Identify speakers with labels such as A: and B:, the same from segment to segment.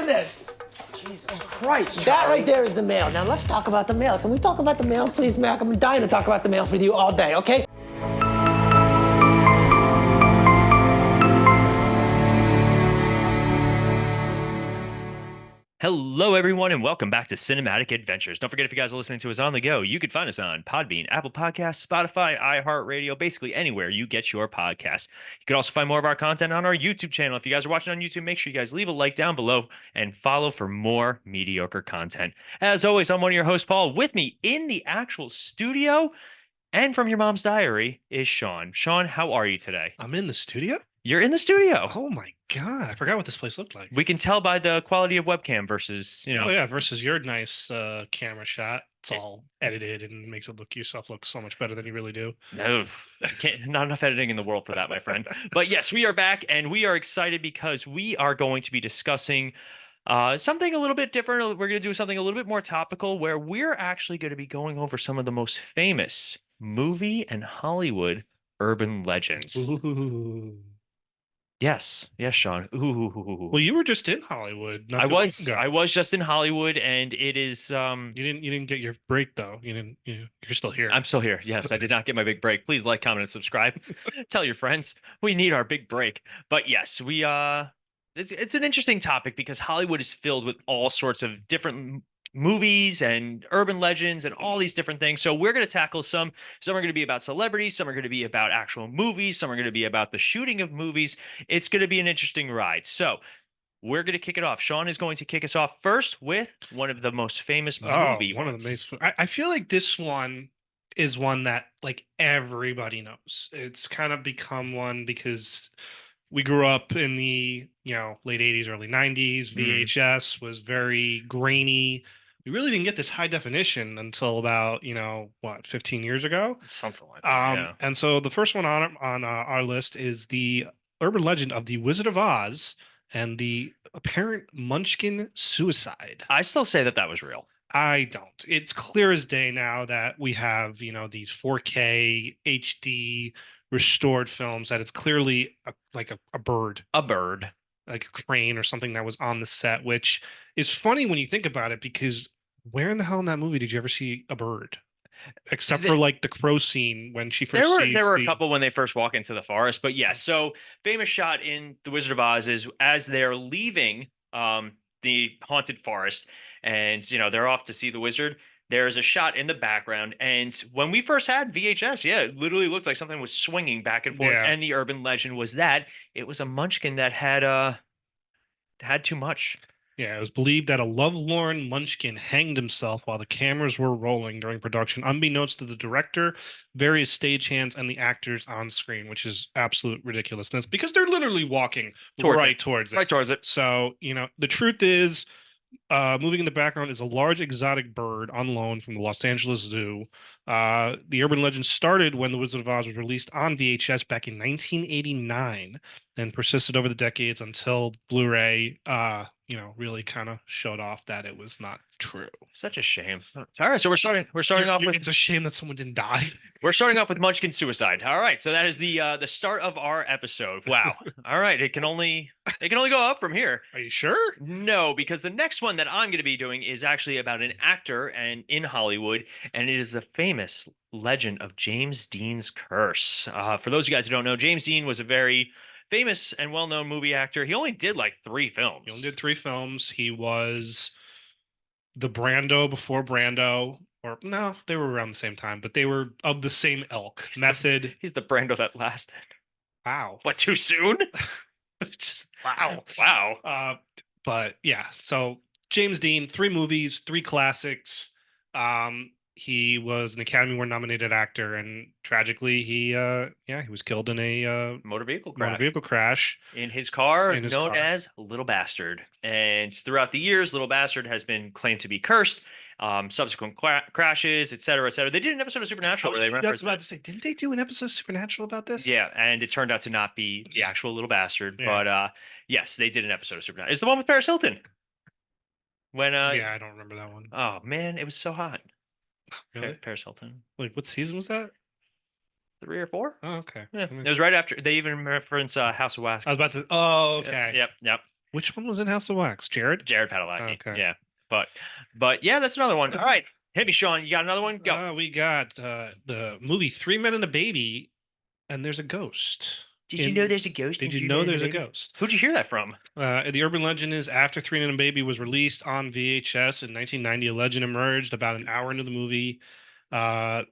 A: this?
B: Jesus Christ,
A: That
B: Charlie.
A: right there is the mail. Now let's talk about the mail. Can we talk about the mail, please, Mac? I'm dying to talk about the mail with you all day, okay?
C: Hello, everyone, and welcome back to Cinematic Adventures. Don't forget, if you guys are listening to us on the go, you can find us on Podbean, Apple Podcasts, Spotify, iHeartRadio, basically anywhere you get your podcasts. You can also find more of our content on our YouTube channel. If you guys are watching on YouTube, make sure you guys leave a like down below and follow for more mediocre content. As always, I'm one of your hosts, Paul. With me in the actual studio and from your mom's diary is Sean. Sean, how are you today?
D: I'm in the studio?
C: You're in the studio.
D: Oh my God. I forgot what this place looked like.
C: We can tell by the quality of webcam versus,
D: Oh yeah, versus your nice camera shot. It's all edited and makes yourself look so much better than you really do.
C: No, not enough editing in the world for that, my friend. But yes, we are back and we are excited because we are going to be discussing something a little bit different. We're going to do something a little bit more topical where we're actually going to be going over some of the most famous movie and Hollywood urban legends.
D: Ooh.
C: Yes, Sean. Ooh.
D: Well, you were just in Hollywood.
C: I was just in Hollywood, and it is
D: You didn't get your break though. You're still here.
C: I'm still here. Yes, I did not get my big break. Please like, comment, and subscribe. Tell your friends we need our big break. But yes, we it's an interesting topic because Hollywood is filled with all sorts of different movies and urban legends and all these different things. So we're going to tackle some are going to be about celebrities, some are going to be about actual movies, some are going to be about the shooting of movies. It's going to be an interesting ride. So we're going to kick it off. Sean is going to kick us off first with one of the most famous movie
D: one of the most. I feel like this one is one that like everybody knows. It's kind of become one because we grew up in the late 80s, early 90s. VHS was very grainy. We really didn't get this high definition until about 15 years ago,
C: something like that. Yeah.
D: And so the first one on our list is the urban legend of the Wizard of Oz and the apparent Munchkin suicide.
C: I still say that was real.
D: I don't. It's clear as day now that we have these 4K HD restored films that it's clearly a bird, like a crane or something that was on the set, which is funny when you think about it, because where in the hell in that movie did you ever see a bird? Except for like the crow scene when she first
C: there were a couple when they first walk into the forest, but yeah. So famous shot in The Wizard of Oz is as they're leaving the haunted forest, and they're off to see the wizard. There's a shot in the background, and when we first had VHS, it literally looked like something was swinging back and forth. And the urban legend was that it was a Munchkin that had too much.
D: Yeah, it was believed that a lovelorn Munchkin hanged himself while the cameras were rolling during production, unbeknownst to the director, various stagehands, and the actors on screen, which is absolute ridiculousness because they're literally walking right towards it. So, the truth is, moving in the background is a large exotic bird on loan from the Los Angeles Zoo. The urban legend started when The Wizard of Oz was released on VHS back in 1989 and persisted over the decades until Blu-ray, really kind of showed off that it was not true.
C: Such a shame. All right, so we're starting off with.
D: It's a shame that someone didn't die.
C: We're starting off with Munchkin suicide. All right, so that is the start of our episode. Wow. All right, it can only go up from here.
D: Are you sure?
C: No, because the next one that I'm going to be doing is actually about an actor and in Hollywood, and it is the famous legend of James Dean's curse. For those of you guys who don't know, James Dean was a very famous and well-known movie actor. He only did like 3 films.
D: He only did 3 films. He was the Brando before Brando. Or no, they were around the same time, but they were of the same ilk.
C: He's the Brando that lasted.
D: Wow.
C: What, too soon?
D: Just wow.
C: Wow.
D: But yeah, so James Dean, 3 movies, 3 classics. He was an Academy Award nominated actor, and tragically, he was killed in a
C: motor vehicle
D: crash
C: in his car, known as Little Bastard. And throughout the years, Little Bastard has been claimed to be cursed. Subsequent crashes, et cetera, et cetera. They did an episode of Supernatural where they
D: referenced. I was about to say, didn't they do an episode of Supernatural about this?
C: Yeah, and it turned out to not be the actual Little Bastard, but yes, they did an episode of Supernatural. It's the one with Paris Hilton. When
D: I don't remember that one.
C: Oh man, it was so hot.
D: Really?
C: Paris Hilton.
D: Like, what season was that?
C: 3 or 4.
D: Oh, okay.
C: Yeah, it was right after. They even reference House of Wax.
D: I was about to. Oh, okay.
C: Yep.
D: Which one was in House of Wax? Jared?
C: Jared Padalecki.
D: Okay.
C: Yeah. But yeah, that's another one. All right. Hit me, Sean. You got another one? Go.
D: We got the movie Three Men and a Baby, and there's a ghost.
C: Did you know there's a ghost?
D: Did you know there's a ghost?
C: Who'd you hear that from?
D: The urban legend is after Three Men and a Baby was released on VHS in 1990, a legend emerged about an hour into the movie. The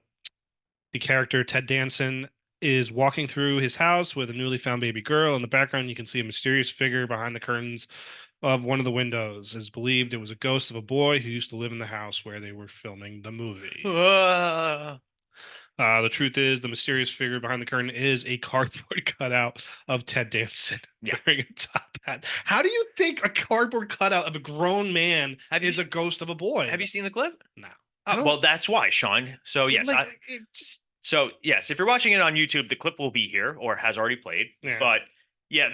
D: character Ted Danson is walking through his house with a newly found baby girl. In the background, you can see a mysterious figure behind the curtains of one of the windows. It's believed it was a ghost of a boy who used to live in the house where they were filming the movie. The truth is, the mysterious figure behind the curtain is a cardboard cutout of Ted Danson wearing a top hat. How do you think a cardboard cutout of a grown man is a ghost of a boy?
C: Have you seen the clip?
D: No.
C: Well, that's why, Sean. So yes, so yes, if you're watching it on YouTube, the clip will be here or has already played.
D: Yeah.
C: But yeah,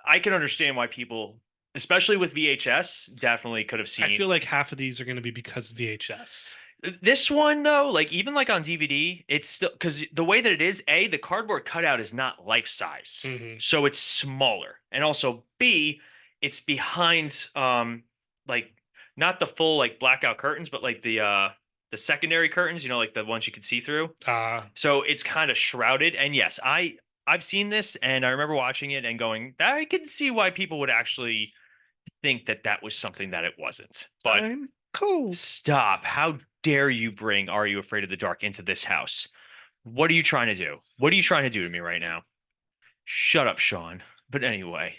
C: I can understand why people, especially with VHS, definitely could have seen.
D: I feel like half of these are going to be because of VHS.
C: This one though, like even like on DVD, it's still because the way that it is, the cardboard cutout is not life size, so it's smaller, and also B, it's behind like not the full like blackout curtains, but like the secondary curtains, like the ones you can see through. So it's kind of shrouded. And yes, I've seen this, and I remember watching it and going, I can see why people would actually think that was something that it wasn't. But
D: cool.
C: Stop! How dare you bring Are You Afraid of the Dark into this house? What are you trying to do? What are you trying to do to me right now? Shut up, Sean. But anyway.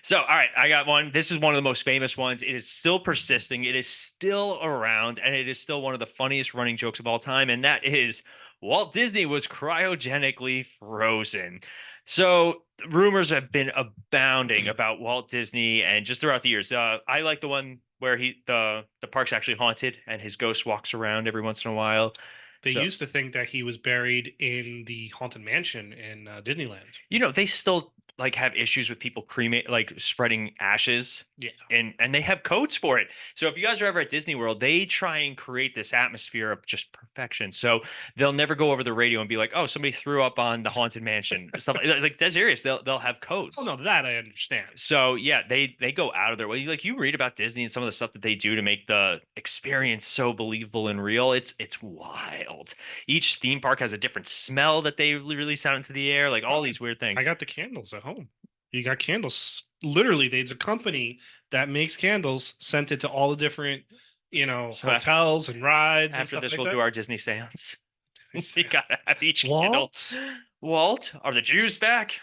C: So, all right, I got one. This is one of the most famous ones. It is still persisting. It is still around, and it is still one of the funniest running jokes of all time. And that is Walt Disney was cryogenically frozen. So rumors have been abounding about Walt Disney and just throughout the years. I like the one where the park's actually haunted and his ghost walks around every once in a while.
D: They used to think that he was buried in the haunted mansion in Disneyland.
C: They still like have issues with people spreading ashes.
D: Yeah.
C: And they have codes for it. So if you guys are ever at Disney World, they try and create this atmosphere of just perfection. So they'll never go over the radio and be like, oh, somebody threw up on the haunted mansion. Stuff like that's serious. They'll have codes.
D: Oh no, that I understand.
C: So yeah, they go out of their way. Like you read about Disney and some of the stuff that they do to make the experience so believable and real. It's wild. Each theme park has a different smell that they release out into the air, like all these weird things.
D: I got the candles at home. You got candles. Literally, there's a company that makes candles, sent it to all the different, hotels and rides.
C: After this,
D: like
C: we'll
D: that.
C: do our Disney seance. We gotta have each candle. Walt, are the Jews back?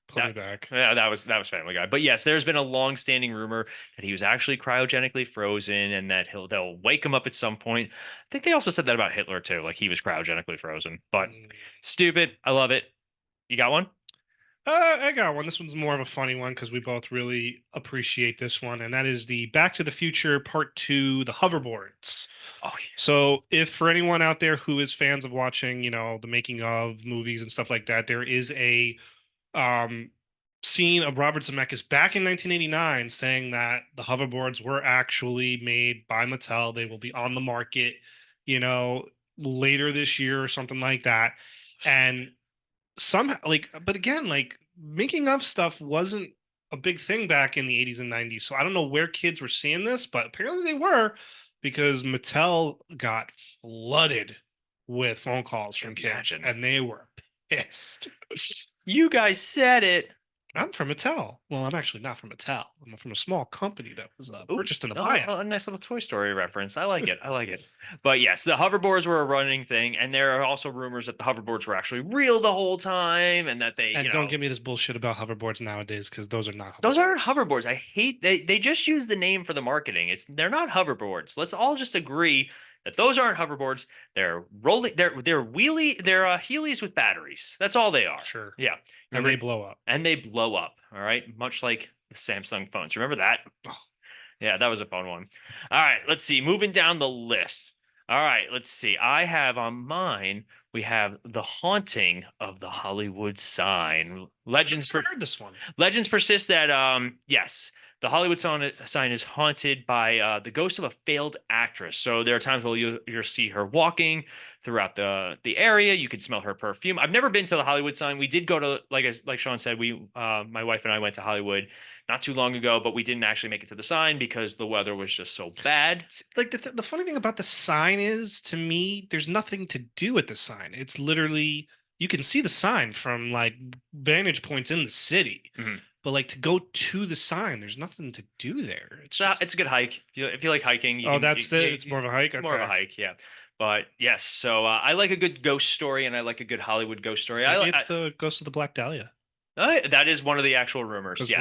D: Put me back.
C: Yeah, that was Family Guy. But yes, there's been a long-standing rumor that he was actually cryogenically frozen, and that they'll wake him up at some point. I think they also said that about Hitler too, like he was cryogenically frozen. But stupid. I love it. You got one?
D: I got one. This one's more of a funny one because we both really appreciate this one, and that is the Back to the Future Part 2, the hoverboards.
C: Oh, yeah.
D: So if for anyone out there who is fans of watching, the making of movies and stuff like that, there is a scene of Robert Zemeckis back in 1989 saying that the hoverboards were actually made by Mattel. They will be on the market, later this year or something like that. And somehow, but again, making of stuff wasn't a big thing back in the 80s and 90s. So I don't know where kids were seeing this, but apparently they were, because Mattel got flooded with phone calls from kids, and they were pissed.
C: You guys said it.
D: I'm from Mattel. Well, I'm actually not from Mattel. I'm from a small company that was purchased in a buyout.
C: A nice little Toy Story reference. I like it. I like it. But yes, the hoverboards were a running thing, and there are also rumors that the hoverboards were actually real the whole time, and that they.
D: And don't give me this bullshit about hoverboards nowadays, because those are not.
C: Those aren't hoverboards. I hate they just use the name for the marketing. They're not hoverboards. Let's all just agree that those aren't hoverboards. They're rolling. They're wheelie. They're Heelys with batteries. That's all they are.
D: Sure.
C: Yeah.
D: And they blow up.
C: And they blow up. All right. Much like the Samsung phones. Remember that? Oh. Yeah, that was a fun one. All right. Let's see. Moving down the list. All right. Let's see. I have on mine. We have The Haunting of the Hollywood Sign. Legends.
D: I've heard this one.
C: Legends persist that yes. The Hollywood sign is haunted by the ghost of a failed actress. So there are times where you'll see her walking throughout the area. You can smell her perfume. I've never been to the Hollywood sign. We did go to, like Sean said, my wife and I went to Hollywood not too long ago, but we didn't actually make it to the sign because the weather was just so bad.
D: Like the funny thing about the sign is, to me, there's nothing to do with the sign. It's literally, you can see the sign from like vantage points in the city,
C: Mhm.
D: but like to go to the sign, there's nothing to do there. It's
C: So
D: just,
C: it's a good hike. If you like hiking, you
D: oh,
C: can.
D: that's it. It's more of a hike.
C: More of a
D: Okay.
C: hike, yeah. But yes, so I like a good ghost story, and I like a good Hollywood ghost story.
D: Maybe it's the Ghost of the Black Dahlia.
C: That is one of the actual rumors.
D: Because
C: Yes,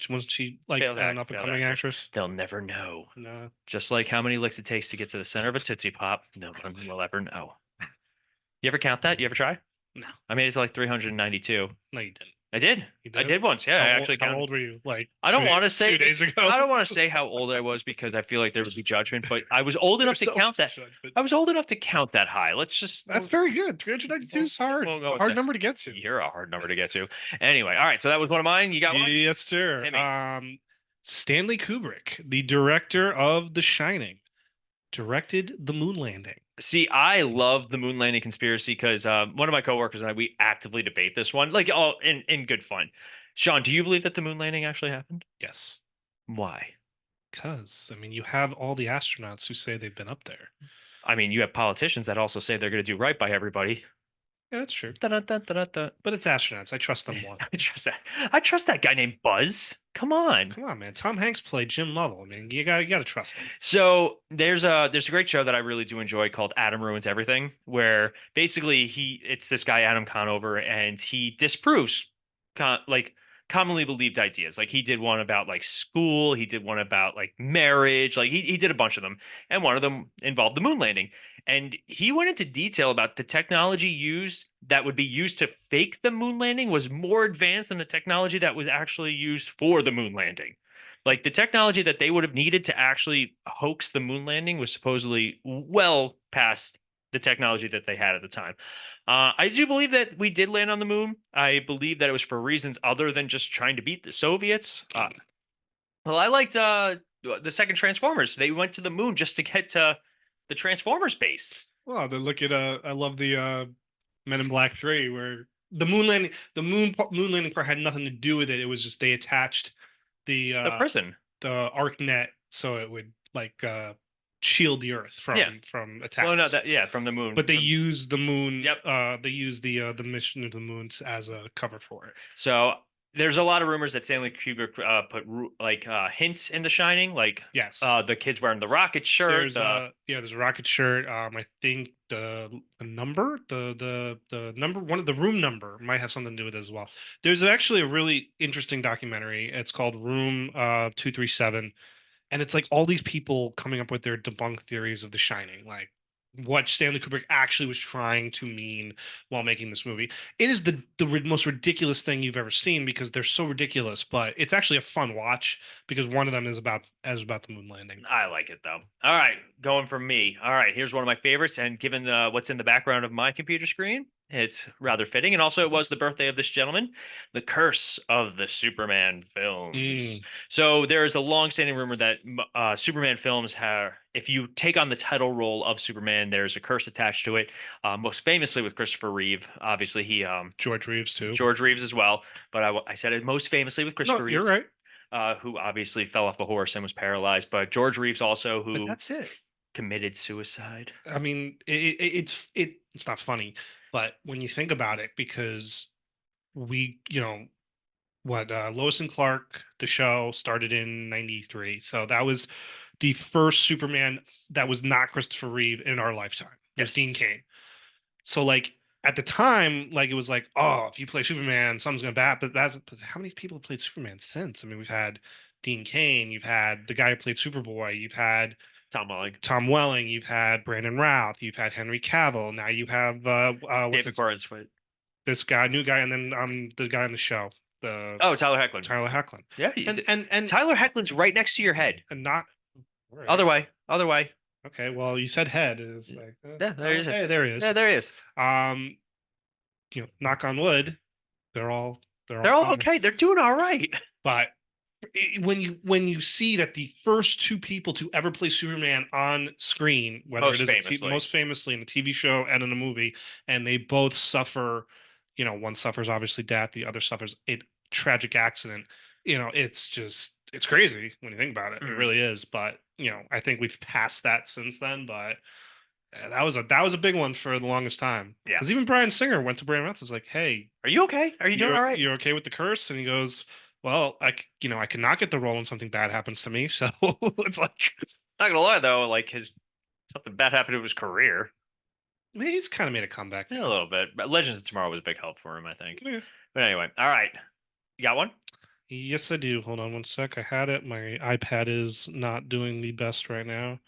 D: wasn't she like
C: failed
D: an
C: act,
D: up and
C: failed
D: coming
C: actor.
D: actress?
C: They'll never know.
D: No.
C: Just like how many licks it takes to get to the center of a Tootsie Pop, no one will ever know. You ever count that? You ever try?
D: No.
C: I made it to like 392.
D: No, you didn't.
C: I did.
D: You
C: I
D: did?
C: did once. Yeah, I actually
D: How
C: counted.
D: old were you? Like
C: I don't want to say
D: 2 days ago.
C: I don't want to say how old I was because I feel like there would be judgment, but I was old enough to
D: There's
C: count
D: always
C: that.
D: judgment.
C: I was old enough to count that high. Let's just
D: That's very good. 392 is hard.
C: we'll go
D: A
C: with
D: hard
C: that.
D: number to get to.
C: You're a hard number to get to. Anyway, all right. So that was one of mine. You got one?
D: Yes, sir.
C: Hit me.
D: Stanley Kubrick, the director of The Shining, directed the moon landing.
C: See, I love the moon landing conspiracy because one of my coworkers and I we actively debate this one, like all in good fun. Sean, do you believe that the moon landing actually happened?
D: Yes.
C: Why?
D: Because, I mean, you have all the astronauts who say they've been up there.
C: I mean, you have politicians that also say they're going to do right by everybody.
D: Yeah, that's true.
C: Da-da-da-da-da-da.
D: But it's astronauts. I trust them more.
C: I trust that. I trust that guy named Buzz. Come on.
D: Come on, man. Tom Hanks played Jim Lovell. I mean, you gotta trust him.
C: So there's a great show that I really do enjoy called Adam Ruins Everything, where basically it's this guy Adam Conover and he disproves like commonly believed ideas. Like he did one about like school, he did one about like marriage, like he did a bunch of them, and one of them involved the moon landing. And he went into detail about the technology used that would be used to fake the moon landing was more advanced than the technology that was actually used for the moon landing. Like the technology that they would have needed to actually hoax the moon landing was supposedly well past the technology that they had at the time. I do believe that we did land on the moon. I believe that it was for reasons other than just trying to beat the Soviets. Well, I liked the second Transformers. They went to the moon just to get to the Transformers base.
D: Well, then look at I love the Men in Black 3, where the moon landing, moon landing part had nothing to do with it. It was just they attached the
C: prison,
D: the arc net, so it would like shield the Earth from attacks.
C: Well, no, from the moon.
D: But they use the moon.
C: Yep.
D: They use the mission to the moon as a cover for it.
C: So there's a lot of rumors that Stanley Kubrick put hints in The Shining, like
D: yes,
C: the kids wearing the rocket shirt.
D: There's a rocket shirt. I think the number, the number, one of the room number might have something to do with it as well. There's actually a really interesting documentary. It's called Room 237, and it's like all these people coming up with their debunked theories of The Shining, like what Stanley Kubrick actually was trying to mean while making this movie. It is the most ridiculous thing you've ever seen because they're so ridiculous, but it's actually a fun watch because one of them is about the moon landing.
C: I like it though. All right, going from me. All right, here's one of my favorites, and given what's in the background of my computer screen, it's rather fitting. And also, it was the birthday of this gentleman, the curse of the Superman films. So there is a long-standing rumor that Superman films have, if you take on the title role of Superman, there's a curse attached to it. Most famously with Christopher Reeve. Obviously, he
D: George Reeves too.
C: George Reeves as well. But I said it most famously with Christopher Reeve.
D: You're right.
C: Who obviously fell off a horse and was paralyzed. But George Reeves also, who
D: But that's it.
C: committed suicide.
D: I mean, it's not funny, but when you think about it, because we, Lois and Clark, the show started in '93, so that was the first Superman that was not Christopher Reeve in our lifetime. It was Dean Cain. So like at the time, like it was like, oh, if you play Superman, something's gonna bad. But how many people have played Superman since? I mean, we've had Dean Cain, you've had the guy who played Superboy, you've had Tom Welling, you've had Brandon Routh, you've had Henry Cavill. Now you have
C: David Corenswet.
D: This guy, new guy, and then the guy on the show.
C: Tyler Hoechlin.
D: Tyler Hoechlin.
C: Yeah,
D: and
C: Tyler Hoechlin's right next to your head.
D: And not
C: right. Other way.
D: Okay, well, you said head. It's like
C: yeah, there he is.
D: Hey, there he is.
C: Yeah, there he is.
D: Knock on wood, they're all
C: okay. They're doing all right.
D: But when you see that the first two people to ever play Superman on screen, whether most famously in a TV show and in a movie, and they both suffer, one suffers obviously death, the other suffers a tragic accident. it's crazy when you think about it. It
C: Mhm.
D: really is. But I think we've passed that since then. But that was a big one for the longest time.
C: Yeah.
D: Because even Bryan Singer went to Brandon Routh was like, "Hey,
C: Are you okay? Are you doing all right?
D: you're okay with the curse?" And he goes, "Well, I cannot get the role when something bad happens to me." So it's like,
C: Not gonna lie though, like his something bad happened to his career.
D: he's kind of made a comeback.
C: Yeah, a little bit. But Legends of Tomorrow was a big help for him, I think.
D: Yeah.
C: But anyway, all right. You got one?
D: Yes, I do. Hold on one sec. I had it. My iPad is not doing the best right now.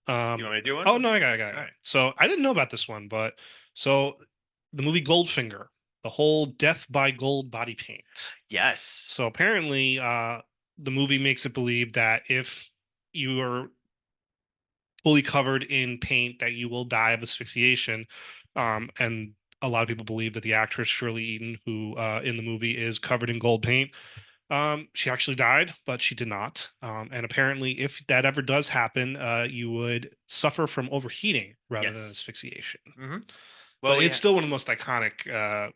C: You want me to do one?
D: Oh no, I got it.
C: All right.
D: So I didn't know about this one, but so the movie Goldfinger, the whole death by gold body paint.
C: Yes.
D: So apparently, the movie makes it believe that if you are fully covered in paint, that you will die of asphyxiation. And a lot of people believe that the actress Shirley Eaton, who in the movie is covered in gold paint, she actually died, but she did not. And apparently, if that ever does happen, you would suffer from overheating rather than
C: Yes.
D: asphyxiation.
C: Mm-hmm.
D: But
C: Well,
D: it's still one of the most iconic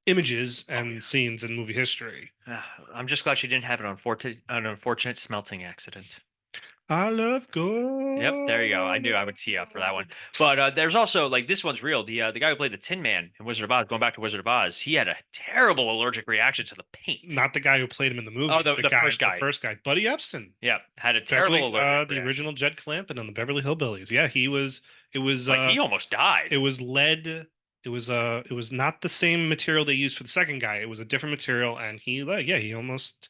D: images and
C: yeah.
D: scenes in movie history.
C: I'm just glad she didn't have an unfortunate smelting accident.
D: I love gold.
C: Yep, there you go. I knew I would tee up for that one. But there's also like this one's real. The guy who played the Tin Man in Wizard of Oz, going back to Wizard of Oz, he had a terrible allergic reaction to the paint.
D: Not the guy who played him in the movie.
C: Oh, the first guy.
D: The first guy, Buddy Epson.
C: Yeah, had a terrible allergic
D: The
C: reaction.
D: original Jed Clampett on the Beverly Hillbillies. Yeah, he was. It was
C: Like he almost died.
D: It was lead. It was not the same material they used for the second guy. It was a different material, and he almost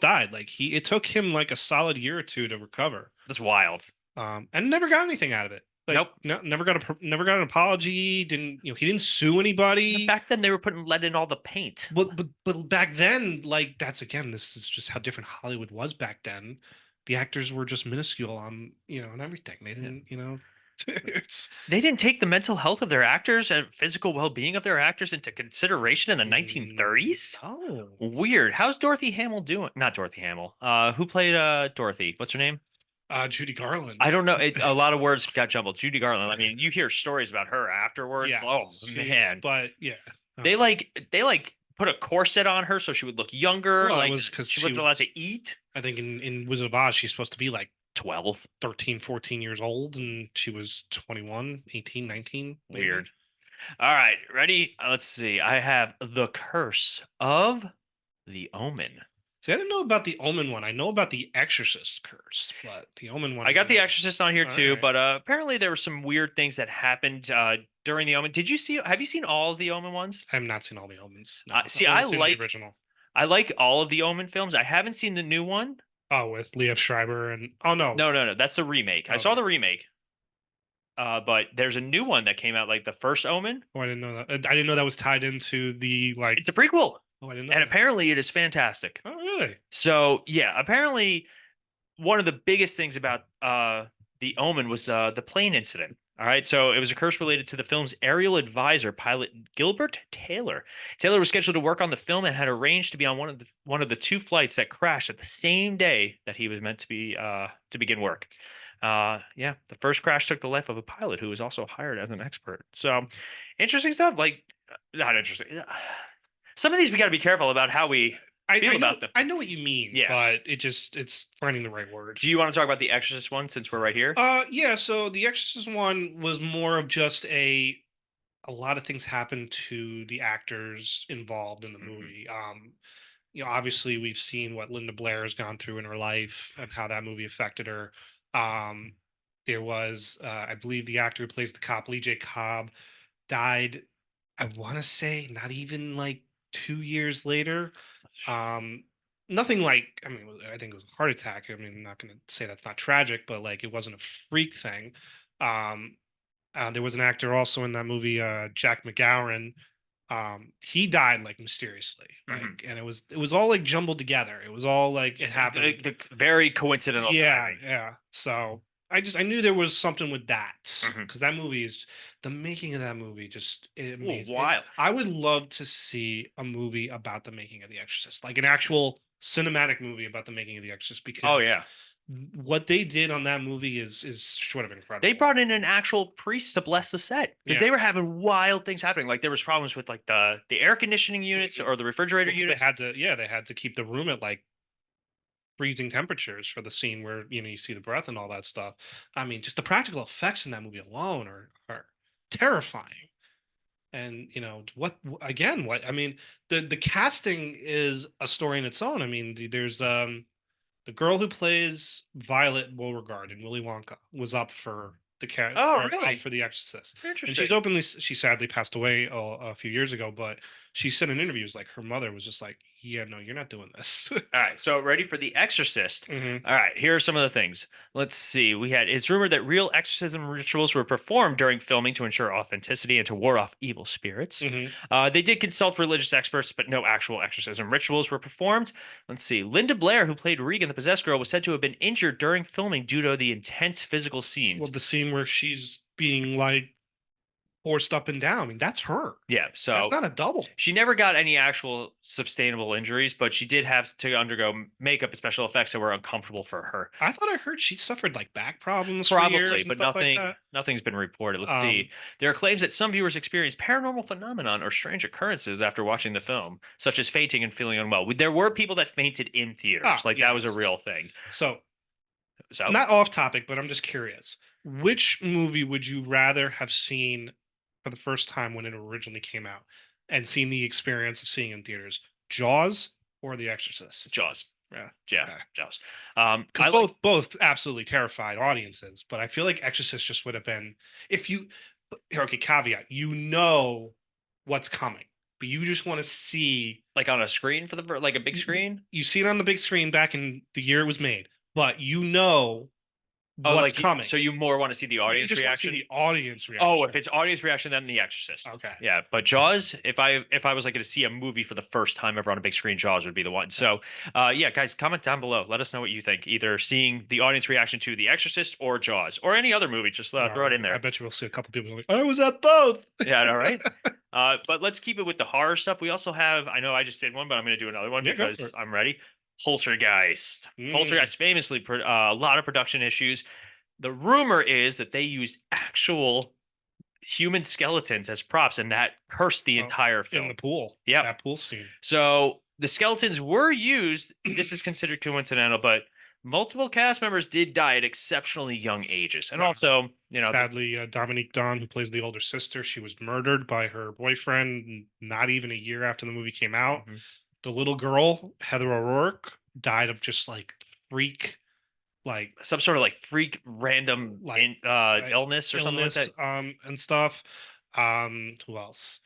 D: died. It took him like a solid year or two to recover.
C: That's wild.
D: And never got anything out of it.
C: Nope.
D: Never got an apology. Didn't he didn't sue anybody.
C: Back then they were putting lead in all the paint.
D: But back then, this is just how different Hollywood was back then. The actors were just minuscule on and everything. They didn't
C: They didn't take the mental health of their actors and physical well-being of their actors into consideration in the 1930s.
D: Oh,
C: Weird. How's Dorothy Hamill doing? Not Dorothy Hamill. Who played Dorothy? What's her name?
D: Judy Garland.
C: I don't know. A lot of words got jumbled. Judy Garland. I mean, you hear stories about her afterwards.
D: Yeah,
C: Oh man.
D: But yeah,
C: They put a corset on her so she would look younger.
D: Well, it
C: like
D: was 'cause
C: she
D: she
C: wasn't allowed
D: was-
C: to eat.
D: I think in Wizard of Oz, she's supposed to be like
C: 12.
D: 13, 14 years old, and she was 21, 18, 19. maybe.
C: Weird. All right, ready? Let's see. I have The Curse of the Omen.
D: See, I didn't know about the Omen one. I know about the Exorcist curse, but the Omen one.
C: I got The Exorcist on here
D: All
C: too,
D: right.
C: but apparently there were some weird things that happened during the Omen. Have you seen all of the Omen ones?
D: I have not seen all the Omens. No,
C: See,
D: I've
C: I
D: only seen
C: like-
D: the original.
C: I like all of the Omen films. I haven't seen the new one.
D: Oh, with Liev Schreiber and no,
C: No. That's the remake. I saw the remake. But there's a new one that came out, like the first Omen.
D: Oh, I didn't know that. I didn't know that was tied into the like.
C: It's a prequel,
D: Oh, I didn't know.
C: and
D: that.
C: apparently it is fantastic.
D: Oh, really?
C: So yeah, apparently one of the biggest things about the Omen was the plane incident. All right, so it was a curse related to the film's aerial advisor, pilot Gilbert Taylor. Taylor was scheduled to work on the film and had arranged to be on one of the two flights that crashed at the same day that he was meant to be to begin work. Yeah, the first crash took the life of a pilot who was also hired as an expert. So interesting stuff. Like, not interesting. Some of these we got to be careful about how we feel about them.
D: I know what you mean.
C: Yeah.
D: but it's finding the right word.
C: Do you want to talk about the Exorcist one since we're right here?
D: Yeah. So the Exorcist one was more of just a lot of things happened to the actors involved in the
C: Mhm.
D: movie. Obviously we've seen what Linda Blair has gone through in her life and how that movie affected her. There was, I believe, the actor who plays the cop, Lee J. Cobb, died. I want to say not even like 2 years later. Nothing like, I mean, I think it was a heart attack. I mean, I'm not going to say that's not tragic, but like it wasn't a freak thing. There was an actor also in that movie, Jack McGowan. He died like mysteriously,
C: Mhm.
D: and it was all like jumbled together. It was all like it happened.
C: The very coincidental. timing.
D: Yeah. So I knew there was something with that
C: Mhm.
D: because that movie is the making of that movie just amazing.
C: wild.
D: I would love to see a movie about the making of The Exorcist, like an actual cinematic movie about the making of The Exorcist, because
C: Oh yeah.
D: what they did on that movie is short of incredible.
C: They brought in an actual priest to bless the set because
D: Yeah.
C: they were having wild things happening. Like there was problems with like the air conditioning units or the refrigerator units.
D: They had to keep the room at like freezing temperatures for the scene where you see the breath and all that stuff. I mean, just the practical effects in that movie alone are terrifying. And what I mean, the casting is a story in its own. I mean, there's the girl who plays Violet Beauregard in Willy Wonka was up for the
C: Really?
D: for The Exorcist. And
C: Interesting.
D: she sadly passed away a few years ago, but she said in interviews like her mother was just like, yeah, no, you're not doing this.
C: All right, so ready for The Exorcist.
D: Mhm.
C: All right, here are some of the things. Let's see. It's rumored that real exorcism rituals were performed during filming to ensure authenticity and to ward off evil spirits.
D: Mhm.
C: They did consult religious experts, but no actual exorcism rituals were performed. Let's see. Linda Blair, who played Regan, the possessed girl, was said to have been injured during filming due to the intense physical scenes.
D: Well, the scene where she's being like forced up and down, I mean, that's her.
C: Yeah, so
D: That's not a double.
C: she never got any actual sustainable injuries, but she did have to undergo makeup and special effects that were uncomfortable for her.
D: I thought I heard she suffered like back problems for
C: Probably,
D: years and
C: but
D: stuff like
C: nothing's been reported. Let's
D: that.
C: see. There are claims that some viewers experienced paranormal phenomenon or strange occurrences after watching the film, such as fainting and feeling unwell. There were people that fainted in theaters, like that was a
D: yes.
C: real thing.
D: So
C: So
D: not off topic, but I'm just curious. Which movie would you rather have seen for the first time when it originally came out and seen the experience of seeing in theaters? Jaws or The Exorcist?
C: Jaws.
D: Yeah.
C: Yeah,
D: Okay.
C: Jaws.
D: Because both absolutely terrified audiences, but I feel like Exorcist just would have been if you okay, caveat, what's coming, but you just want to see
C: like on a screen for like a big screen.
D: you see it on the big screen back in the year it was made, but what's coming.
C: So you more want to see the
D: You
C: audience
D: just want to see
C: reaction?
D: the audience reaction.
C: Oh, if it's audience reaction, then The Exorcist.
D: Okay.
C: Yeah, but Jaws, if I was like going to see a movie for the first time ever on a big screen, Jaws would be the one. So, yeah, guys, comment down below. Let us know what you think. Either seeing the audience reaction to The Exorcist or Jaws or any other movie. Just throw it in there.
D: I bet you we'll see a couple people like, I was at both.
C: Yeah, all right. But let's keep it with the horror stuff. We also have, I know I just did one, but I'm going to do another one because I'm ready. Poltergeist. Poltergeist famously, a lot of production issues. The rumor is that they used actual human skeletons as props, and that cursed the entire film.
D: In the pool.
C: Yeah.
D: That pool scene.
C: So the skeletons were used. This is considered coincidental, but multiple cast members did die at exceptionally young ages. And also,
D: sadly, Dominique Dawn, who plays the older sister, she was murdered by her boyfriend not even a year after the movie came out.
C: Mhm.
D: The little girl, Heather O'Rourke, died of just like freak, like
C: some sort of like freak random illness or something like that.
D: And stuff. Who else?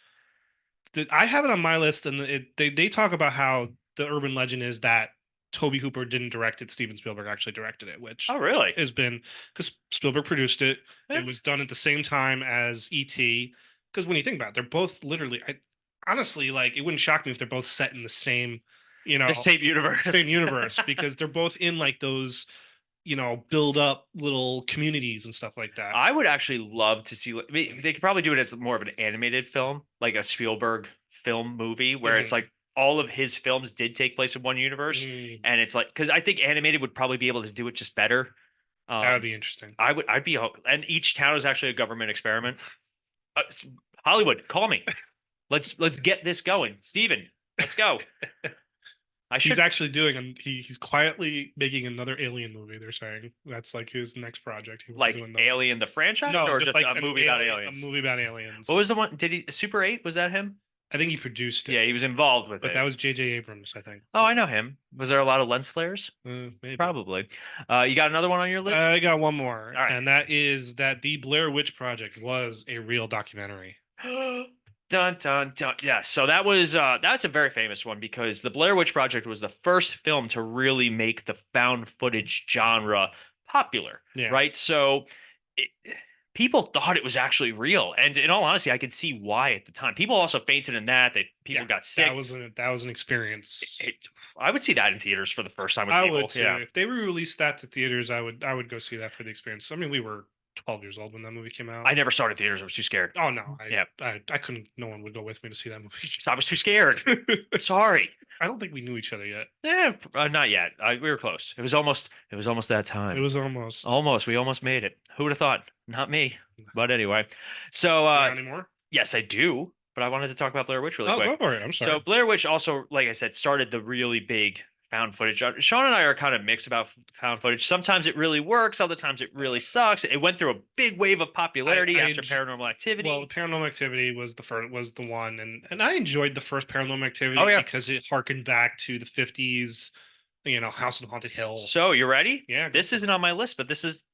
D: I have it on my list, and they talk about how the urban legend is that Toby Hooper didn't direct it. Steven Spielberg actually directed it, which
C: really
D: has been because Spielberg produced it.
C: Yeah.
D: It was done at the same time as E.T. Because when you think about it, they're both literally. Honestly, like it wouldn't shock me if they're both set in the same,
C: the same universe,
D: because they're both in like those, build up little communities and stuff like that.
C: I would actually love to see. They could probably do it as more of an animated film, like a Spielberg film movie, where it's like all of his films did take place in one universe, and it's like because I think animated would probably be able to do it just better.
D: That would be interesting.
C: I'd be, and each town is actually a government experiment. Hollywood, call me. Let's get this going, Steven. Let's go.
D: He's actually doing. He's quietly making another Alien movie. They're saying that's like his next project. He was
C: like
D: doing
C: Alien the franchise,
D: no,
C: or just
D: like
C: a movie about aliens.
D: A movie about aliens.
C: What was the one? Did he Super 8? Was that him?
D: I think he produced it.
C: Yeah, he was involved with it.
D: But that was J.J. Abrams, I think.
C: Oh, I know him. Was there a lot of lens flares?
D: Maybe.
C: Probably. You got another one on your list?
D: I got one more.
C: All right.
D: And that is that the Blair Witch Project was a real documentary.
C: Dun dun dun. Yeah, so that's a very famous one because the Blair Witch Project was the first film to really make the found footage genre popular.
D: Yeah.
C: Right? So people thought it was actually real, and in all honesty, I could see why at the time. People also fainted in that people got sick.
D: That was an experience.
C: I would see that in theaters for the first time with
D: I
C: people.
D: would too. Yeah. If they re-released that to theaters, I would go see that for the experience. I mean, we were 12 years old when that movie came out.
C: I never saw it in theaters. I was too scared.
D: Oh no. I couldn't. No one would go with me to see that movie.
C: I was too scared. Sorry.
D: I don't think we knew each other yet.
C: Yeah, not yet. We were close. It was almost that time.
D: It was almost.
C: Almost. We almost made it. Who would have thought? Not me. But anyway. So
D: You got any more?
C: yes, I do. But I wanted to talk about Blair Witch really
D: Oh,
C: quick.
D: go for it. I'm sorry.
C: So Blair Witch also, like I said, started the really big found footage. Sean and I are kind of mixed about found footage. Sometimes it really works. Other times it really sucks. It went through a big wave of popularity after Paranormal Activity.
D: Well, Paranormal Activity was the first, was the one, and I enjoyed the first Paranormal Activity because it harkened back to the 50s, House on Haunted Hill.
C: So you ready?
D: Yeah.
C: This isn't on my list, but this is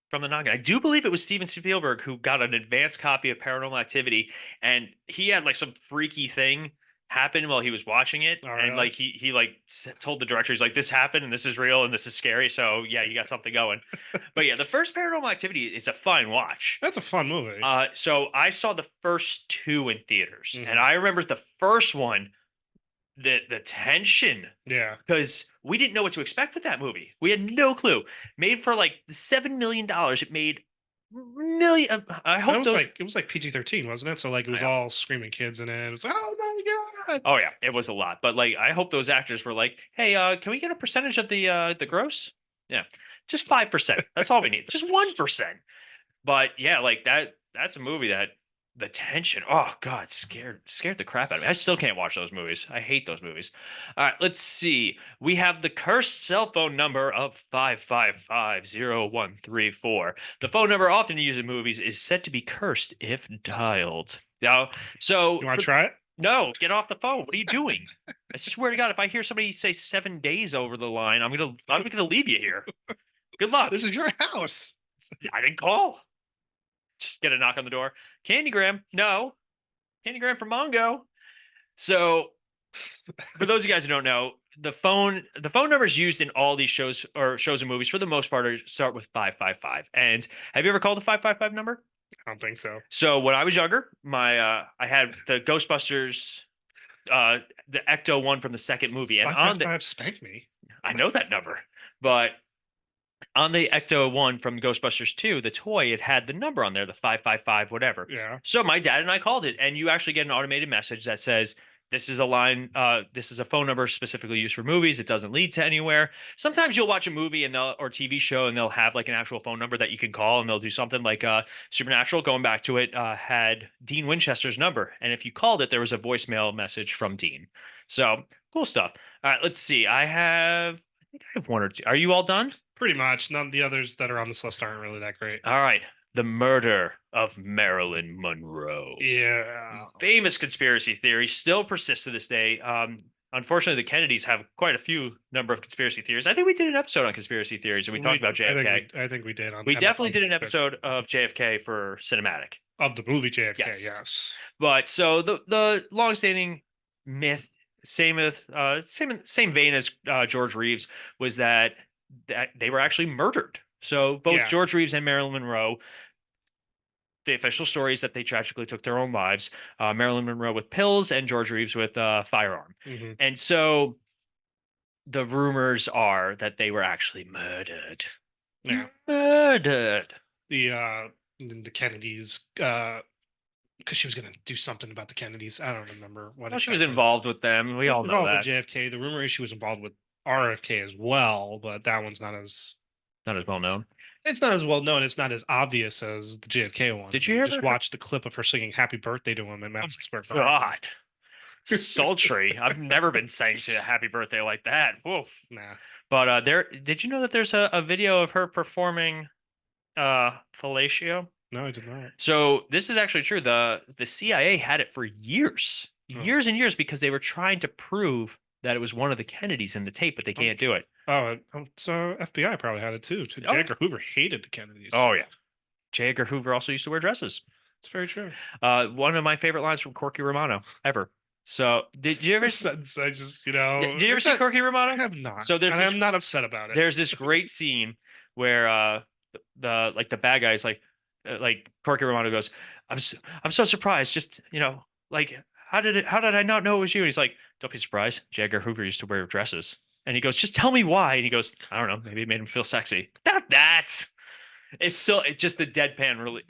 C: from the noggin. I do believe it was Steven Spielberg who got an advanced copy of Paranormal Activity, and he had like some freaky thing happen while he was watching it, and like he told the director, he's like, this happened and this is real and this is scary, so yeah, you got something going. But yeah, the first Paranormal Activity is a fine watch.
D: That's a fun movie.
C: So I saw the first two in theaters, and I remember the first one, the tension, because we didn't know what to expect with that movie. We had no clue. Made for like $7 million. It made million. I hope
D: it was like PG-13, wasn't it? So like it was all screaming kids in it. It was, oh my god.
C: Oh yeah, it was a lot. But like, I hope those actors were like, hey, can we get a percentage of the gross? Yeah, just 5%. That's all we need. Just 1%. But yeah, like that's a movie that the tension, oh god, scared the crap out of me. I still can't watch those movies. I hate those movies. All right, let's see. We have the cursed cell phone number of 555-0134. The phone number often used in movies is said to be cursed if dialed. Now, so
D: you want to try it?
C: No, get off the phone. What are you doing? I swear to God, if I hear somebody say 7 days over the line, I'm gonna leave you here. Good luck.
D: This is your house.
C: I didn't call. Just get a knock on the door. Candygram, no. Candygram from Mongo. So, for those of you guys who don't know, the phone numbers used in all these shows and movies for the most part start with 555. And have you ever called a 555 number?
D: I don't think so.
C: So when I was younger, I had the Ghostbusters, the Ecto one from the second movie, and
D: 555 spanked me.
C: I know that number, but on the Ecto one from Ghostbusters 2, the toy, it had the number on there, the 555 whatever.
D: Yeah.
C: So my dad and I called it, and you actually get an automated message that says, this is a line, this is a phone number specifically used for movies. It doesn't lead to anywhere. Sometimes you'll watch a movie or TV show, and they'll have like an actual phone number that you can call, and they'll do something like Supernatural, going back to it, had Dean Winchester's number. And if you called it, there was a voicemail message from Dean. So cool stuff. All right, let's see. I think I have one or two. Are you all done?
D: Pretty much. None of the others that are on this list aren't really that great.
C: All right. The murder of Marilyn Monroe.
D: Yeah.
C: Famous conspiracy theory still persists to this day. Unfortunately, the Kennedys have quite a few number of conspiracy theories. I think we did an episode on conspiracy theories, and we talked about JFK.
D: I think we did.
C: We definitely did an episode of JFK for cinematic.
D: Of the movie JFK,
C: yes. But so the longstanding myth, same vein as George Reeves, was that they were actually murdered. So both George Reeves and Marilyn Monroe, the official story is that they tragically took their own lives. Marilyn Monroe with pills and George Reeves with a firearm. Mm-hmm. And so the rumors are that they were actually murdered.
D: Yeah.
C: Murdered.
D: The Kennedys, because she was going to do something about the Kennedys. I don't remember what.
C: Well, she was involved with them. We all know that.
D: With JFK. The rumor is she was involved with RFK as well, but that one's not as
C: well known.
D: It's not as well known. It's not as obvious as the JFK one.
C: Did you hear?
D: Just watch the clip of her singing "Happy Birthday" to him in Madison Square Garden.
C: God, sultry. I've never been sang to "Happy Birthday" like that. Woof.
D: Nah.
C: But did you know that there's a video of her performing fellatio?
D: No, I did not.
C: So this is actually true. The CIA had it for years and years, because they were trying to prove that it was one of the Kennedys in the tape, but they can't do it.
D: Oh, so FBI probably had it too. J. Edgar Hoover hated the Kennedys.
C: Oh yeah, J. Edgar Hoover also used to wear dresses.
D: It's very true.
C: One of my favorite lines from Corky Romano ever. So did you ever?
D: Sentence, I just Did
C: you ever see Corky Romano?
D: I have not.
C: So
D: I'm not upset about it.
C: There's this great scene where the bad guys like Corky Romano goes, I'm so surprised. Just like how did I not know it was you? And he's like, don't be surprised. J. Edgar Hoover used to wear dresses. And he goes, just tell me why. And he goes, I don't know. Maybe it made him feel sexy. It's just the deadpan. Really,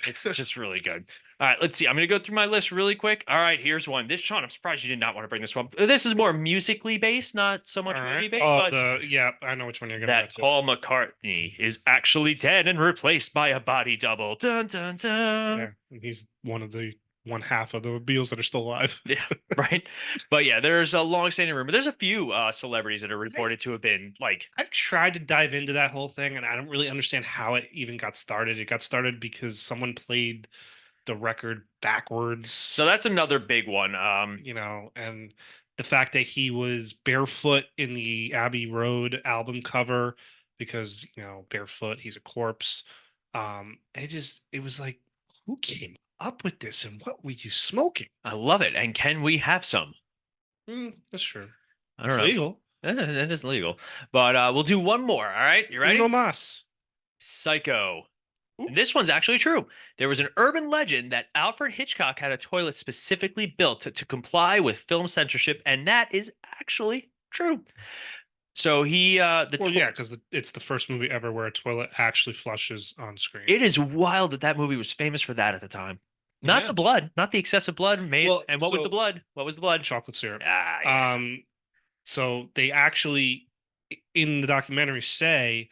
C: it's just really good. All right, let's see. I'm going to go through my list really quick. All right, here's one. This, Sean, I'm surprised you did not want to bring this one. This is more musically based, not so much
D: All
C: movie
D: right.
C: based,
D: Oh,
C: but
D: yeah, I know which one you're gonna go
C: that
D: to.
C: Paul McCartney is actually dead and replaced by a body double. Dun, dun, dun.
D: Yeah, he's one half of the Beatles that are still alive.
C: Yeah, right. But yeah, there's a long-standing rumor. There's a few celebrities that are reported to have been like.
D: I've tried to dive into that whole thing, and I don't really understand how it even got started. It got started because someone played the record backwards.
C: So that's another big one.
D: And the fact that he was barefoot in the Abbey Road album cover because, barefoot, he's a corpse. It was like, who came up with this and what were you smoking?
C: I love it. And can we have some?
D: That's true.
C: I don't
D: It's
C: know.
D: legal.
C: It is legal. But we'll do one more. All right. You ready?
D: Uno mas.
C: Psycho. And this one's actually true. There was an urban legend that Alfred Hitchcock had a toilet specifically built to comply with film censorship, and that is actually true. So
D: Yeah, because it's the first movie ever where a toilet actually flushes on screen.
C: It is wild that movie was famous for that at the time. Not the blood, not the excessive blood made.
D: Well,
C: and what was the blood? What was the blood?
D: Chocolate syrup.
C: Yeah.
D: So they actually, in the documentary, say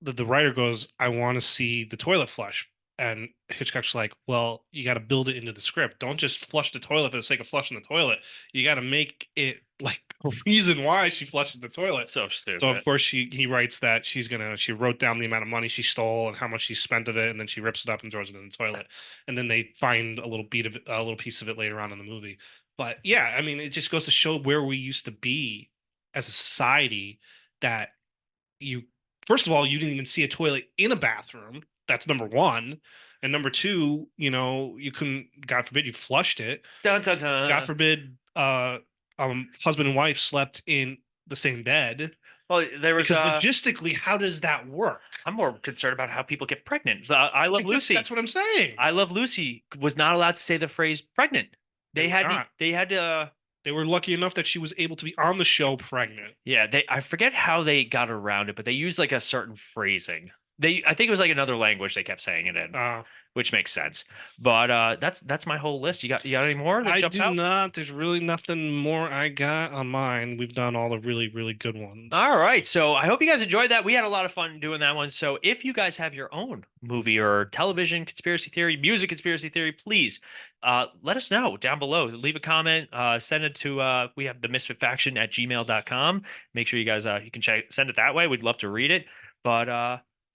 D: that the writer goes, "I want to see the toilet flush," and Hitchcock's like, "Well, you got to build it into the script. Don't just flush the toilet for the sake of flushing the toilet. You got to make it like a reason why she flushes the toilet."
C: So stupid.
D: So of course he writes that she wrote down the amount of money she stole and how much she spent of it, and then she rips it up and throws it in the toilet, and then they find a little piece of it later on in the movie. But yeah, I mean, it just goes to show where we used to be as a society. That first of all, you didn't even see a toilet in a bathroom. That's number one. And number two, you couldn't, God forbid, you flushed it.
C: Dun, dun, dun.
D: God forbid, husband and wife slept in the same bed.
C: Well, there was
D: logistically, how does that work?
C: I'm more concerned about how people get pregnant. I Love Lucy.
D: That's what I'm saying.
C: I Love Lucy was not allowed to say the phrase pregnant. They were
D: lucky enough that she was able to be on the show pregnant.
C: Yeah, I forget how they got around it, but they used like a certain phrasing. I think it was like another language they kept saying it in, which makes sense. But that's my whole list. You got any more?
D: I do not. There's really nothing more I got on mine. We've done all the really, really good ones.
C: All right. So I hope you guys enjoyed that. We had a lot of fun doing that one. So if you guys have your own movie or television conspiracy theory, music conspiracy theory, please let us know down below. Leave a comment. Send it to we have the misfitfaction@gmail.com. Make sure you guys you can send it that way. We'd love to read it. But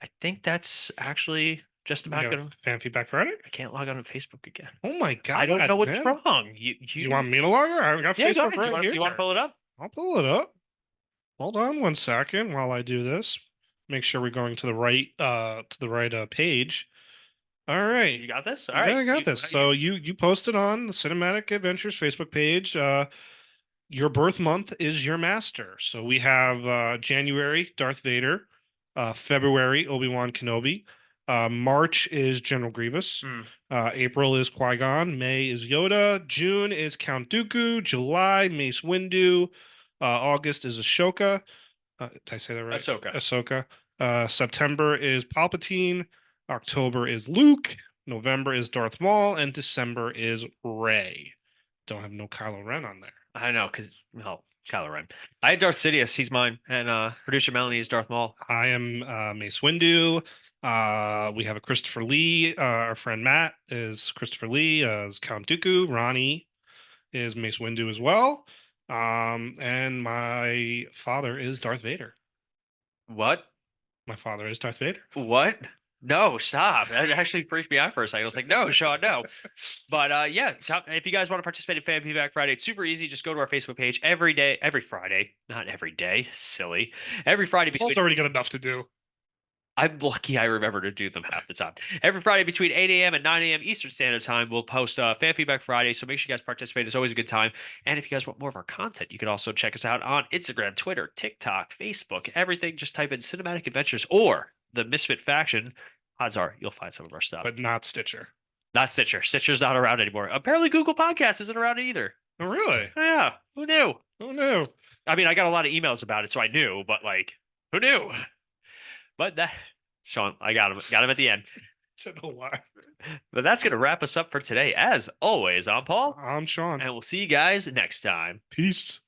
C: I think that's actually just about good.
D: Fan feedback Friday?
C: I can't log on to Facebook again.
D: Oh my God.
C: I don't know what's wrong.
D: You want me to log on? I haven't got Facebook right here.
C: You want to pull it up?
D: I'll pull it up. Hold on one second while I do this. Make sure we're going to the right page. All right.
C: You got this? All right.
D: I got this. So you posted on the Cinematic Adventures Facebook page. Your birth month is your master. So we have January, Darth Vader. February, Obi-Wan Kenobi. March is General Grievous. April is Qui-Gon. May is Yoda. June is Count Dooku. July, Mace Windu. August is Ashoka. Did I say that right? Ahsoka. September is Palpatine. October is Luke. November is Darth Maul. And December is Rey. Don't have no Kylo Ren on there.
C: I know, because, Kylo Ren. I had Darth Sidious. He's mine. And producer Melanie is Darth Maul.
D: I am Mace Windu. We have a Christopher Lee. Our friend Matt is Christopher Lee as Count Dooku. Ronnie is Mace Windu as well. And my father is Darth Vader.
C: What?
D: My father is Darth Vader.
C: What? No, stop. That actually freaked me out for a second. I was like, no, Sean, no. But if you guys want to participate in Fan Feedback Friday, it's super easy. Just go to our Facebook page every Friday. Not every day. Silly. Every Friday.
D: Paul's already got enough to do.
C: I'm lucky I remember to do them half the time. Every Friday between 8 a.m. and 9 a.m. Eastern Standard Time, we'll post Fan Feedback Friday. So make sure you guys participate. It's always a good time. And if you guys want more of our content, you can also check us out on Instagram, Twitter, TikTok, Facebook, everything. Just type in Cinematic Adventures or the Misfit Faction. Odds are you'll find some of our stuff.
D: But not Stitcher.
C: Not Stitcher. Stitcher's not around anymore. Apparently Google Podcasts isn't around either.
D: Oh, really?
C: Yeah. Who knew?
D: Who knew?
C: I mean, I got a lot of emails about it, so I knew, but who knew? But Sean, I got him. Got him at the end.
D: Don't know why.
C: But that's going to wrap us up for today. As always, I'm Paul.
D: I'm Sean.
C: And we'll see you guys next time.
D: Peace.